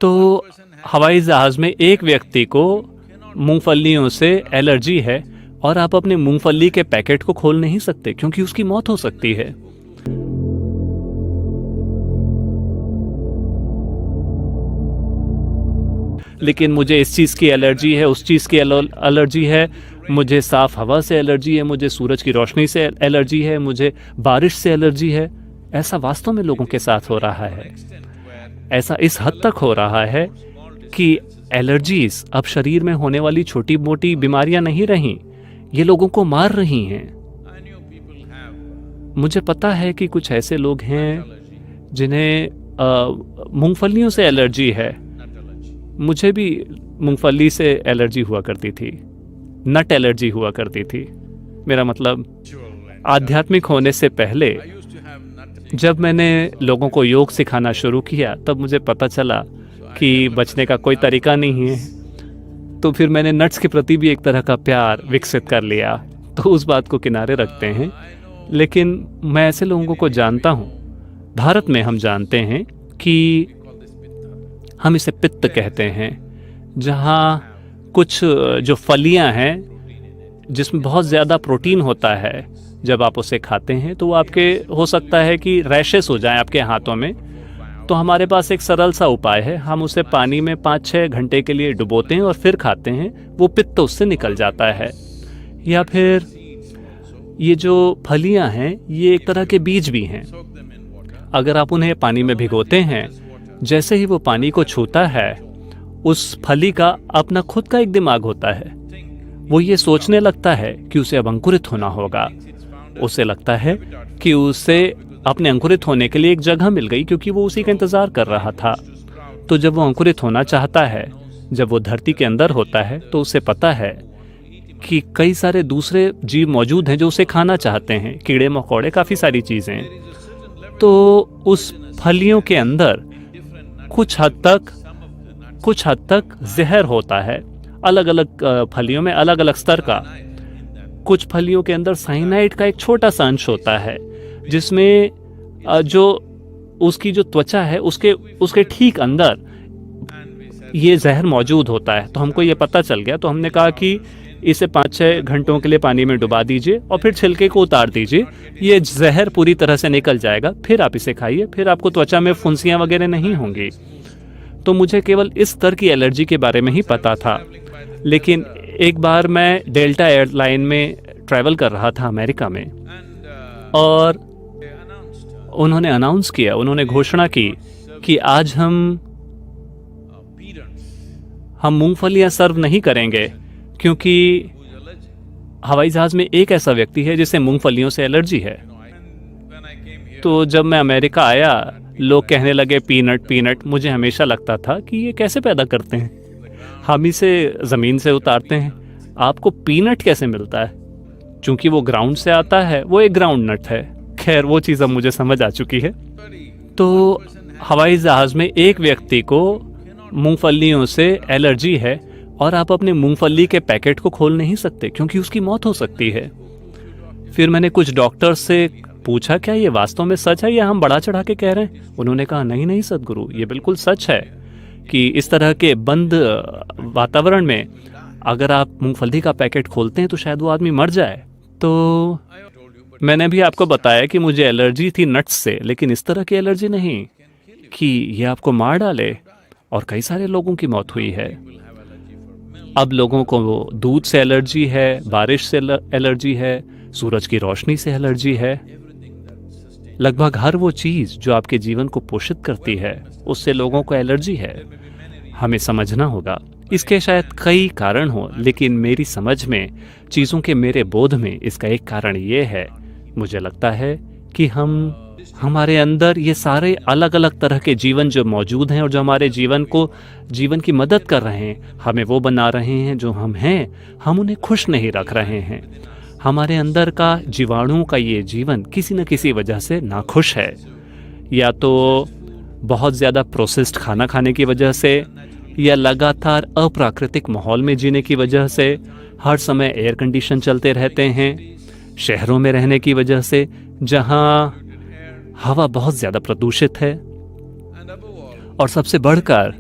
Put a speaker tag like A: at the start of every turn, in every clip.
A: तो हवाई जहाज़ में एक व्यक्ति को मूंगफलियों से एलर्जी है और आप अपने मूंगफली के पैकेट को खोल नहीं सकते क्योंकि उसकी मौत हो सकती है। लेकिन मुझे इस चीज़ की एलर्जी है, उस चीज़ की एलर्जी है, मुझे साफ हवा से एलर्जी है, मुझे सूरज की रोशनी से एलर्जी है, मुझे बारिश से एलर्जी है। ऐसा वास्तव में लोगों के साथ हो रहा है। ऐसा इस हद तक हो रहा है कि एलर्जीज अब शरीर में होने वाली छोटी मोटी बीमारियां नहीं रहीं, ये लोगों को मार रही हैं। मुझे पता है कि कुछ ऐसे लोग हैं जिन्हें मूंगफलियों से एलर्जी है। मुझे भी मूंगफली से एलर्जी हुआ करती थी, नट एलर्जी हुआ करती थी। मेरा मतलब आध्यात्मिक होने से पहले जब मैंने लोगों को योग सिखाना शुरू किया तब मुझे पता चला कि बचने का कोई तरीका नहीं है। तो फिर मैंने नट्स के प्रति भी एक तरह का प्यार विकसित कर लिया। तो उस बात को किनारे रखते हैं। लेकिन मैं ऐसे लोगों को जानता हूँ, भारत में हम जानते हैं कि हम इसे पित्त कहते हैं, जहाँ कुछ जो फलियाँ हैं जिसमें बहुत ज़्यादा प्रोटीन होता है, जब आप उसे खाते हैं तो वो आपके हो सकता है कि रैशेस हो जाएं आपके हाथों में। तो हमारे पास एक सरल सा उपाय है, हम उसे पानी में 5-6 घंटे के लिए डुबोते हैं और फिर खाते हैं, वो पित्त उससे निकल जाता है। या फिर ये जो फलियां हैं ये एक तरह के बीज भी हैं। अगर आप उन्हें पानी में भिगोते हैं, जैसे ही वो पानी को छूता है, उस फली का अपना खुद का एक दिमाग होता है। वो ये सोचने लगता है कि उसे अब अंकुरित होना होगा। उसे लगता है कि उसे अपने अंकुरित होने के लिए एक जगह मिल गई, क्योंकि वो उसी का इंतजार कर रहा था। तो जब वो अंकुरित होना चाहता है, जब वो धरती के अंदर होता है, तो उसे पता है कि कई सारे दूसरे जीव मौजूद हैं जो उसे खाना चाहते हैं, कीड़े मकोड़े, काफ़ी सारी चीज़ें। तो उस फलियों के अंदर कुछ हद तक जहर होता है। अलग अलग फलियों में अलग अलग स्तर का। कुछ फलियों के अंदर साइनाइड का एक छोटा सा अंश होता है, जिसमें जो उसकी जो त्वचा है उसके ठीक अंदर ये जहर मौजूद होता है। तो हमको ये पता चल गया, तो हमने कहा कि इसे 5-6 घंटों के लिए पानी में डुबा दीजिए और फिर छिलके को उतार दीजिए, ये जहर पूरी तरह से निकल जाएगा। फिर आप इसे खाइए, फिर आपको त्वचा में फुंसियाँ वगैरह नहीं होंगी। तो मुझे केवल इस स्तर की एलर्जी के बारे में ही पता था। लेकिन एक बार मैं डेल्टा एयरलाइन में ट्रैवल कर रहा था अमेरिका में, और उन्होंने अनाउंस किया, उन्होंने घोषणा की कि आज हम मूंगफलियां सर्व नहीं करेंगे, क्योंकि हवाई जहाज में एक ऐसा व्यक्ति है जिसे मूंगफलियों से एलर्जी है। तो जब मैं अमेरिका आया, लोग कहने लगे पीनट। मुझे हमेशा लगता था कि ये कैसे पैदा करते हैं, हम इसे ज़मीन से उतारते हैं, आपको पीनट कैसे मिलता है? चूंकि वो ग्राउंड से आता है, वो एक ग्राउंड नट है। खैर, वो चीज़ अब मुझे समझ आ चुकी है। तो हवाई जहाज़ में एक व्यक्ति को मूंगफलियों से एलर्जी है और आप अपने मूंगफली के पैकेट को खोल नहीं सकते क्योंकि उसकी मौत हो सकती है। फिर मैंने कुछ डॉक्टर से पूछा, क्या ये वास्तव में सच है या हम बढ़ा चढ़ा के कह रहे हैं? उन्होंने कहा, नहीं सदगुरु, ये बिल्कुल सच है कि इस तरह के बंद वातावरण में अगर आप मूंगफली का पैकेट खोलते हैं तो शायद वो आदमी मर जाए। तो मैंने भी आपको बताया कि मुझे एलर्जी थी नट्स से, लेकिन इस तरह की एलर्जी नहीं कि ये आपको मार डाले। और कई सारे लोगों की मौत हुई है। अब लोगों को दूध से एलर्जी है, बारिश से एलर्जी है, सूरज की रोशनी से एलर्जी है। लगभग हर वो चीज़ जो आपके जीवन को पोषित करती है, उससे लोगों को एलर्जी है। हमें समझना होगा। इसके शायद कई कारण हो, लेकिन मेरी समझ में, चीज़ों के मेरे बोध में इसका एक कारण ये है, मुझे लगता है कि हमारे अंदर ये सारे अलग अलग तरह के जीवन जो मौजूद हैं और जो हमारे जीवन की मदद कर रहे हैं, हमें वो बना रहे हैं जो हम हैं, हम उन्हें खुश नहीं रख रहे हैं। हमारे अंदर का जीवाणुओं का ये जीवन किसी न किसी वजह से नाखुश है, या तो बहुत ज़्यादा प्रोसेस्ड खाना खाने की वजह से, या लगातार अप्राकृतिक माहौल में जीने की वजह से, हर समय एयर कंडीशन चलते रहते हैं, शहरों में रहने की वजह से जहाँ हवा बहुत ज़्यादा प्रदूषित है, और सबसे बढ़कर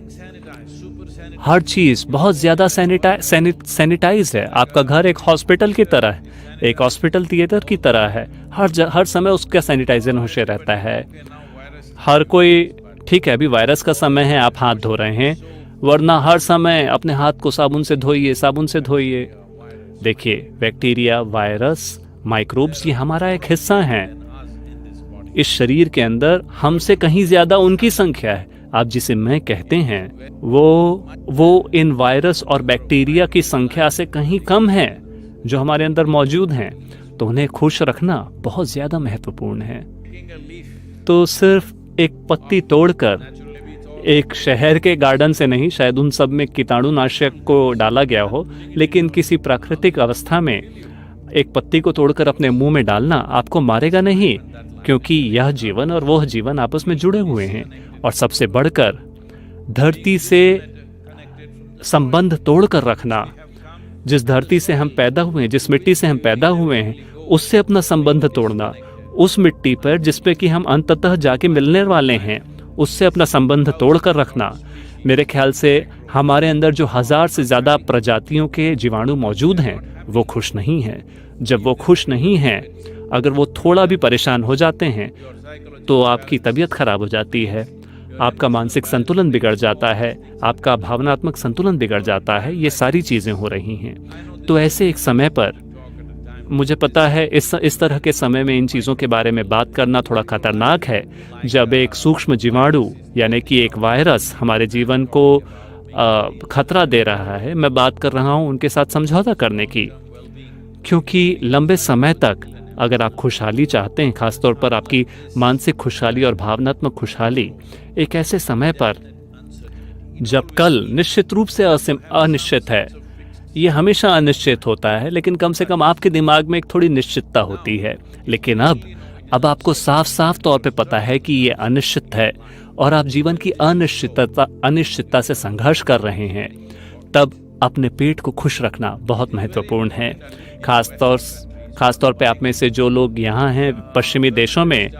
A: हर चीज़ बहुत ज़्यादा सैनिटाइज है। आपका घर एक हॉस्पिटल की तरह है, एक हॉस्पिटल थिएटर की तरह है। हर समय उसका सैनिटाइजर होशे रहता है। हर कोई, ठीक है अभी वायरस का समय है, आप हाथ धो रहे हैं, वरना हर समय अपने हाथ को साबुन से धोइए, साबुन से धोइए। देखिए, बैक्टीरिया, वायरस, माइक्रोब्स ये हमारा एक हिस्सा है। इस शरीर के अंदर हमसे कहीं ज़्यादा उनकी संख्या है। आप जिसे मैं कहते हैं वो इन वायरस और बैक्टीरिया की संख्या से कहीं कम है जो हमारे अंदर मौजूद हैं। तो उन्हें खुश रखना बहुत ज़्यादा महत्वपूर्ण है। तो सिर्फ एक पत्ती तोड़कर, एक शहर के गार्डन से नहीं, शायद उन सब में कीटाणुनाशक को डाला गया हो, लेकिन किसी प्राकृतिक अवस्था में एक पत्ती को तोड़कर अपने मुंह में डालना आपको मारेगा नहीं, क्योंकि यह जीवन और वह जीवन आपस में जुड़े हुए हैं। और सबसे बढ़कर धरती से संबंध तोड़कर रखना। जिस धरती से हम पैदा हुए हैं, जिस मिट्टी से हम पैदा हुए हैं, उससे अपना संबंध तोड़ना। उस मिट्टी पर जिस पे कि हम अंततः जाके मिलने वाले हैं, उससे अपना संबंध तोड़कर रखना। मेरे ख्याल से हमारे अंदर जो 1000 से ज़्यादा प्रजातियों के जीवाणु मौजूद हैं, वो खुश नहीं हैं। जब वो खुश नहीं हैं, अगर वो थोड़ा भी परेशान हो जाते हैं, तो आपकी तबीयत खराब हो जाती है, आपका मानसिक संतुलन बिगड़ जाता है, आपका भावनात्मक संतुलन बिगड़ जाता है। ये सारी चीज़ें हो रही हैं। तो ऐसे एक समय पर, मुझे पता है इस तरह के समय में इन चीज़ों के बारे में बात करना थोड़ा खतरनाक है, जब एक सूक्ष्म जीवाणु यानी कि एक वायरस हमारे जीवन को खतरा दे रहा है। मैं बात कर रहा हूँ उनके साथ समझौता करने की, क्योंकि लंबे समय तक अगर आप खुशहाली चाहते हैं, खासतौर पर आपकी मानसिक खुशहाली और भावनात्मक खुशहाली, एक ऐसे समय पर जब कल निश्चित रूप से अनिश्चित है, ये हमेशा अनिश्चित होता है, लेकिन कम से कम आपके दिमाग में एक थोड़ी निश्चितता होती है। लेकिन अब आपको साफ साफ तौर पे पता है कि ये अनिश्चित है और आप जीवन की अनिश्चितता से संघर्ष कर रहे हैं। तब अपने पेट को खुश रखना बहुत महत्वपूर्ण है। खासतौर पे आप में से जो लोग यहाँ हैं पश्चिमी देशों में,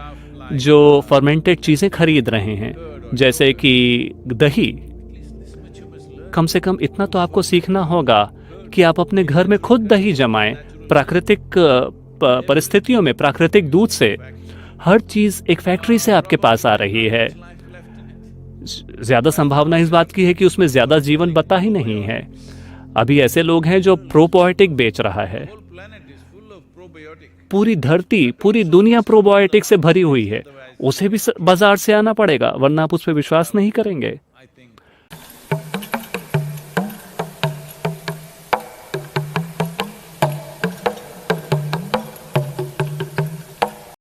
A: जो फर्मेंटेड चीज़ें खरीद रहे हैं, जैसे कि दही, कम से कम इतना तो आपको सीखना होगा कि आप अपने घर में खुद दही जमाएं, प्राकृतिक परिस्थितियों में, प्राकृतिक दूध से। हर चीज़ एक फैक्ट्री से आपके पास आ रही है। ज़्यादा संभावना इस बात की है कि उसमें ज़्यादा जीवन बता ही नहीं है। अभी ऐसे लोग हैं जो प्रोबायोटिक बेच रहा है। पूरी धरती, पूरी दुनिया प्रोबायोटिक से भरी हुई है। उसे भी बाजार से आना पड़ेगा, वरना आप उस पर विश्वास नहीं करेंगे।